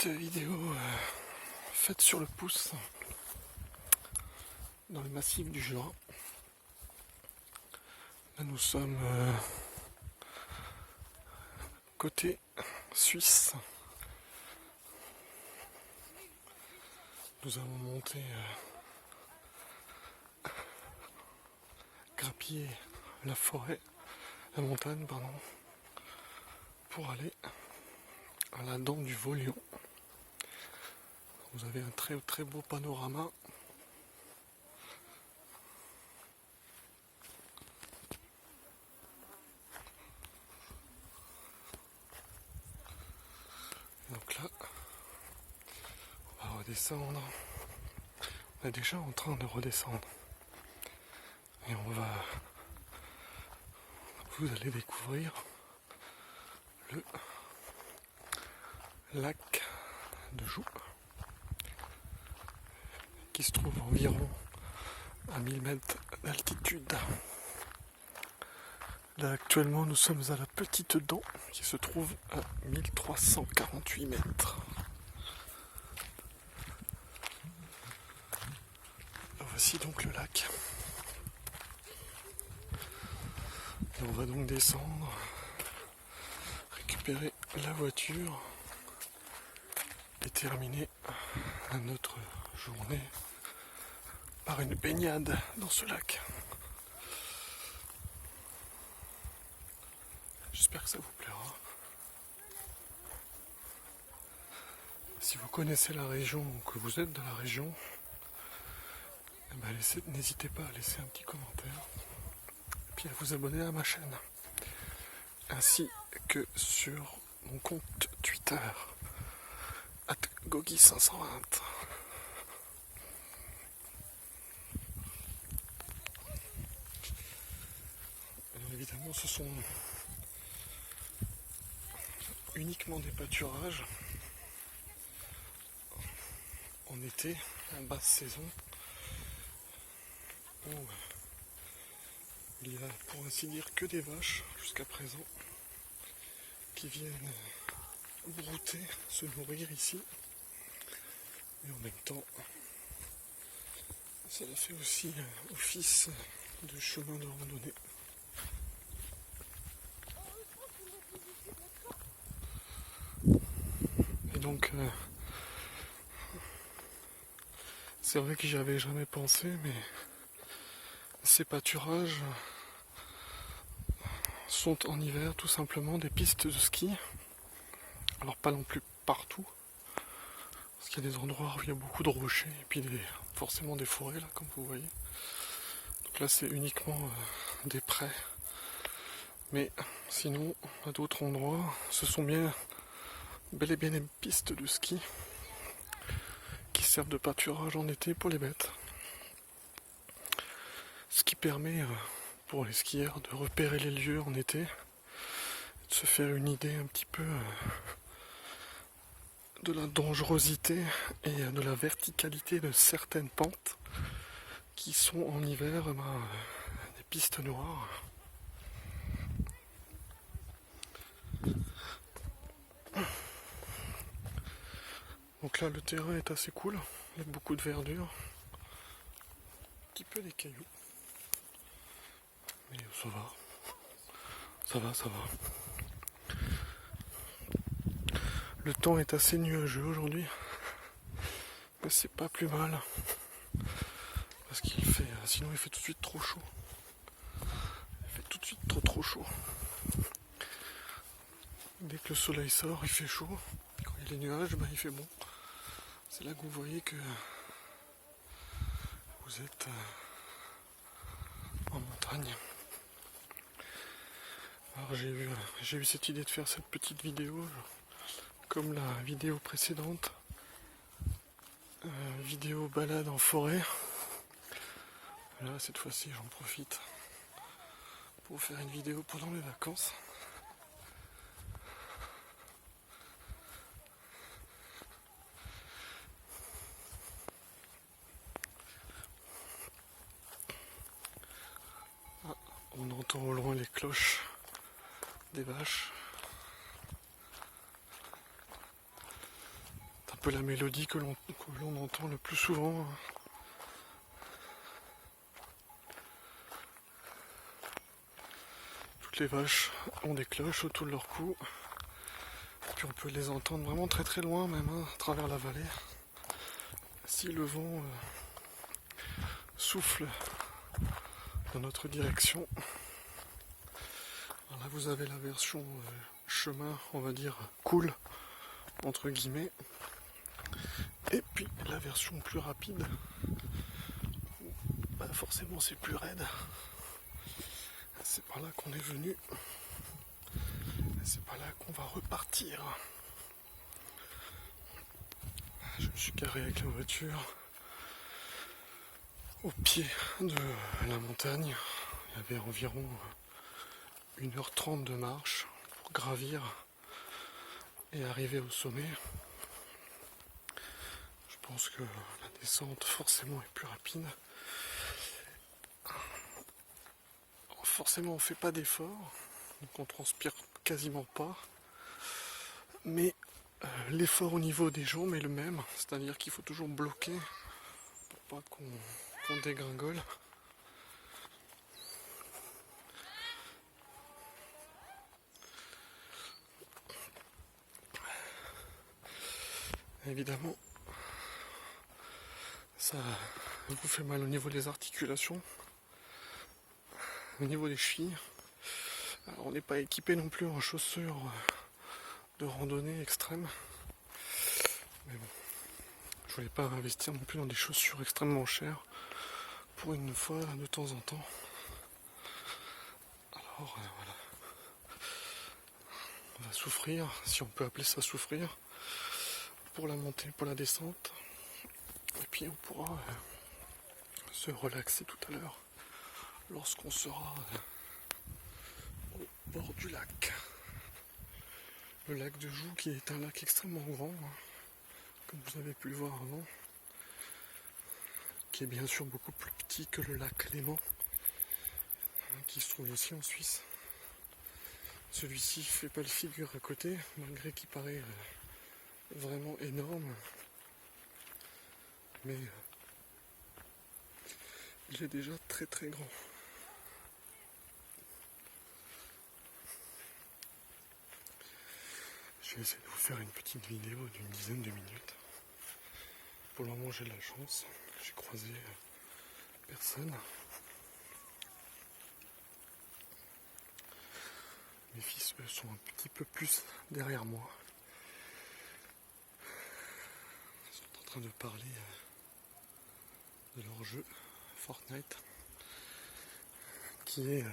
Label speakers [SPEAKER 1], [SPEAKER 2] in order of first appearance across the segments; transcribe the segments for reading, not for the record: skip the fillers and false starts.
[SPEAKER 1] petite vidéo faite sur le pouce dans le massif du Jura. Là nous sommes côté Suisse. Nous avons monté grappiller la forêt, la montagne pardon, pour aller à la dent du Vaulion. Vous avez un très beau panorama. Donc là, on va redescendre. On est déjà en train de redescendre. Et vous allez découvrir le lac de Joux, qui se trouve environ à 1000 mètres d'altitude. Là actuellement nous sommes à la Petite Dent qui se trouve à 1348 mètres. Voici donc le lac. Et on va donc descendre, récupérer la voiture et terminer notre journée par une baignade dans ce lac. J'espère que ça vous plaira. Si vous connaissez la région ou que vous êtes de la région, n'hésitez pas à laisser un petit commentaire et puis à vous abonner à ma chaîne, ainsi que sur mon compte Twitter @gogi520. Alors évidemment ce sont uniquement des pâturages en été, en basse saison, où il y a pour ainsi dire que des vaches jusqu'à présent qui viennent brouter, se nourrir ici, et en même temps ça fait aussi office de chemin de randonnée. Et donc c'est vrai que j'y avais jamais pensé, mais ces pâturages sont en hiver tout simplement des pistes de ski. Alors pas non plus partout, parce qu'il y a des endroits où il y a beaucoup de rochers et puis forcément des forêts là comme vous voyez. Donc là c'est uniquement des prés. Mais sinon à d'autres endroits ce sont bel et bien des pistes de ski qui servent de pâturage en été pour les bêtes. Ce qui permet pour les skieurs de repérer les lieux en été, de se faire une idée un petit peu de la dangerosité et de la verticalité de certaines pentes qui sont en hiver des pistes noires. Donc là le terrain est assez cool, avec beaucoup de verdure, un petit peu des cailloux, mais ça va. Le temps est assez nuageux aujourd'hui, mais c'est pas plus mal, parce sinon il fait tout de suite trop chaud. Il fait tout de suite trop chaud. Dès que le soleil sort, il fait chaud. Quand il y a les nuages, il fait bon. C'est là que vous voyez que vous êtes en montagne. Alors j'ai eu cette idée de faire cette petite vidéo, comme la vidéo précédente, vidéo balade en forêt. Là cette fois-ci j'en profite pour faire une vidéo pendant les vacances. On entend au loin les cloches des vaches. peu la mélodie que l'on entend le plus souvent. Toutes les vaches ont des cloches autour de leur cou. Puis on peut les entendre vraiment très très loin même, hein, à travers la vallée. Si le vent souffle dans notre direction. Alors là vous avez la version chemin, on va dire cool, entre guillemets. Et puis la version plus rapide, bah forcément c'est plus raide. C'est par là qu'on est venu. C'est par là qu'on va repartir. Je me suis garé avec la voiture au pied de la montagne. Il y avait environ 1h30 de marche pour gravir et arriver au sommet. Je pense que la descente forcément est plus rapide. Forcément on fait pas d'effort, donc on transpire quasiment pas. Mais l'effort au niveau des jambes est le même, c'est-à-dire qu'il faut toujours bloquer pour pas qu'on dégringole. Évidemment, ça vous fait mal au niveau des articulations, au niveau des chevilles. Alors, on n'est pas équipé non plus en chaussures de randonnée extrême. Mais bon, je voulais pas investir non plus dans des chaussures extrêmement chères pour une fois de temps en temps. Alors voilà. On va souffrir, si on peut appeler ça souffrir, pour la montée, pour la descente. Et puis on pourra se relaxer tout à l'heure lorsqu'on sera au bord du lac. Le lac de Joux qui est un lac extrêmement grand, hein, comme vous avez pu le voir avant, qui est bien sûr beaucoup plus petit que le lac Léman, hein, qui se trouve aussi en Suisse. Celui-ci fait pas le figure à côté, malgré qu'il paraît vraiment énorme, mais il est déjà très très grand. Je vais essayer de vous faire une petite vidéo d'une dizaine de minutes. Pour le moment j'ai de la chance, j'ai croisé personne. Mes fils eux sont un petit peu plus derrière moi. Ils sont en train de parler de leur jeu Fortnite, qui est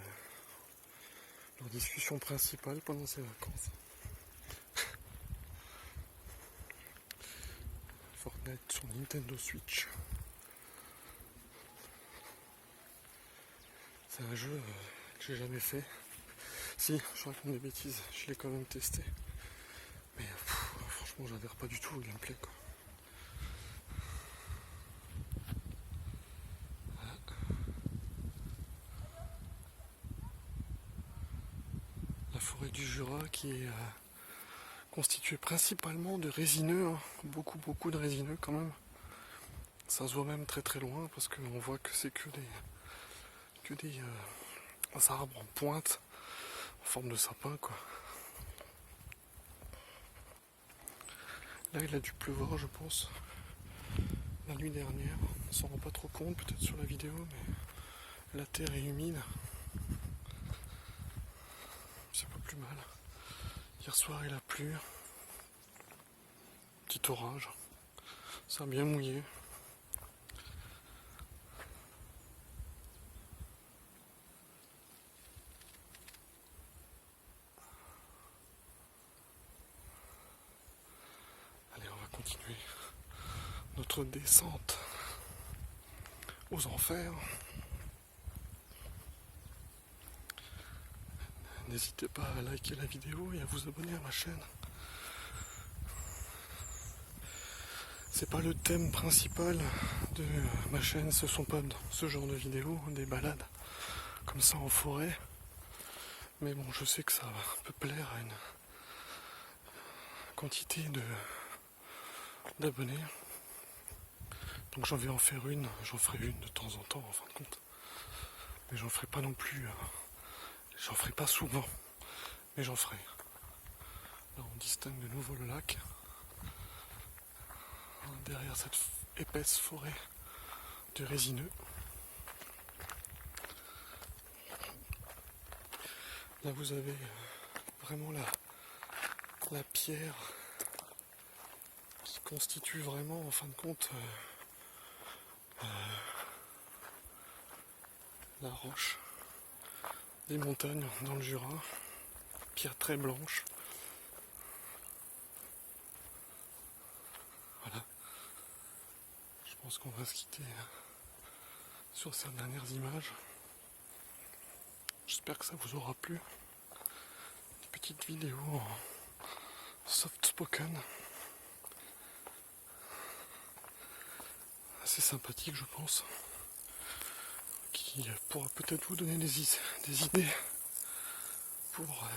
[SPEAKER 1] leur discussion principale pendant ces vacances. Fortnite sur Nintendo Switch. C'est un jeu que j'ai jamais fait. Si, je raconte des bêtises, je l'ai quand même testé. Mais franchement, j'adhère pas du tout au gameplay, quoi. Voilà. La forêt du Jura qui est constituée principalement de résineux, hein. Beaucoup de résineux quand même. Ça se voit même très très loin parce qu'on voit que c'est que des arbres en pointe en forme de sapin, quoi. Là il a dû pleuvoir, je pense, la nuit dernière. On s'en rend pas trop compte peut-être sur la vidéo, mais la terre est humide. C'est pas plus mal. Hier soir il a plu. Petit orage. Ça a bien mouillé. Allez, on va continuer notre descente aux enfers. N'hésitez pas à liker la vidéo et à vous abonner à ma chaîne. C'est pas le thème principal de ma chaîne, ce sont pas ce genre de vidéos, des balades comme ça en forêt. Mais bon, je sais que ça peut plaire à une quantité d'abonnés. Donc j'en vais en faire une, j'en ferai une de temps en temps en fin de compte. Mais j'en ferai pas non plus, j'en ferai pas souvent, mais j'en ferai. Là on distingue de nouveau le lac, derrière cette épaisse forêt de résineux. Là vous avez vraiment la pierre qui constitue vraiment en fin de compte la roche des montagnes dans le Jura, pierre très blanche. Voilà. Je pense qu'on va se quitter sur ces dernières images. J'espère que ça vous aura plu. Une petite vidéo en soft spoken. Assez sympathique je pense. Qui pourra peut-être vous donner des idées pour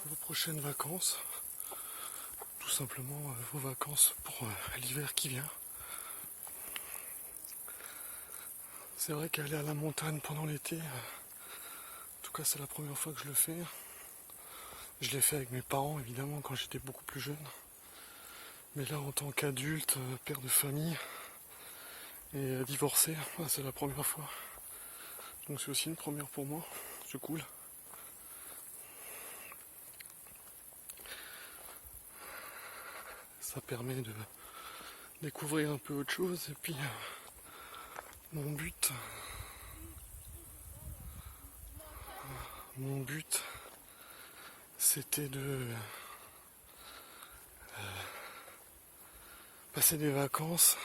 [SPEAKER 1] vos prochaines vacances. Tout simplement vos vacances pour l'hiver qui vient. C'est vrai qu'aller à la montagne pendant l'été, en tout cas c'est la première fois que je le fais. Je l'ai fait avec mes parents évidemment quand j'étais beaucoup plus jeune. Mais là en tant qu'adulte, père de famille et divorcé, c'est la première fois. Donc c'est aussi une première pour moi, c'est cool. Ça permet de découvrir un peu autre chose et puis mon but c'était de passer des vacances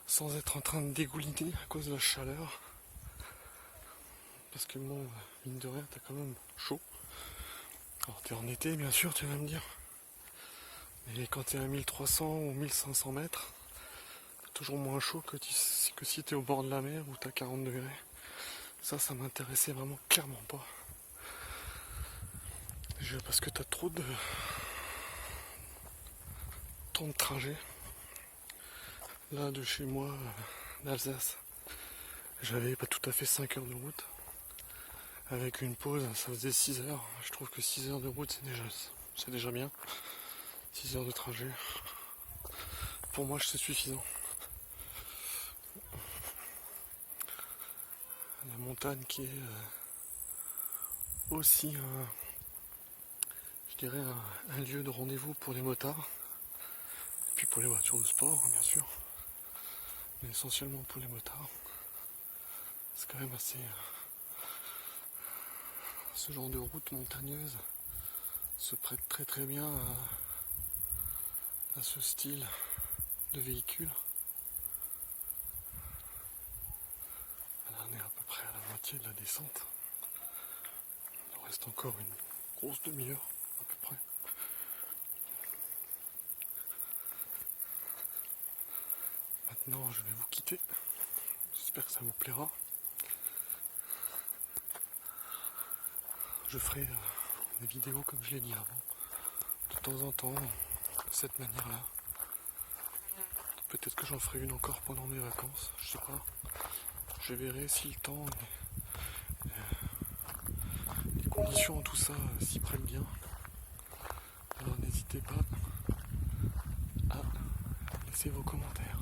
[SPEAKER 1] sans être en train de dégouliner à cause de la chaleur. Parce que bon, mine de rien, t'as quand même chaud. Alors t'es en été bien sûr, tu vas me dire. Mais quand t'es à 1300 ou 1500 mètres, t'as toujours moins chaud que si t'es au bord de la mer où t'as 40 degrés. Ça m'intéressait vraiment clairement pas. Parce que t'as trop de trajet. Là, de chez moi, d'Alsace, j'avais pas tout à fait 5 heures de route. Avec une pause, ça faisait 6 heures. Je trouve que 6 heures de route, c'est déjà bien. 6 heures de trajet. Pour moi, c'est suffisant. La montagne qui est aussi un lieu de rendez-vous pour les motards. Et puis pour les voitures de sport, bien sûr. Mais essentiellement pour les motards. C'est quand même assez... ce genre de route montagneuse se prête très très bien à ce style de véhicule. Là, on est à peu près à la moitié de la descente. Il reste encore une grosse demi-heure à peu près. Maintenant, je vais vous quitter. J'espère que ça vous plaira. Je ferai des vidéos comme je l'ai dit avant, de temps en temps, de cette manière-là. Peut-être que j'en ferai une encore pendant mes vacances, je sais pas. Je verrai si le temps, les conditions, tout ça s'y prennent bien. Alors n'hésitez pas à laisser vos commentaires.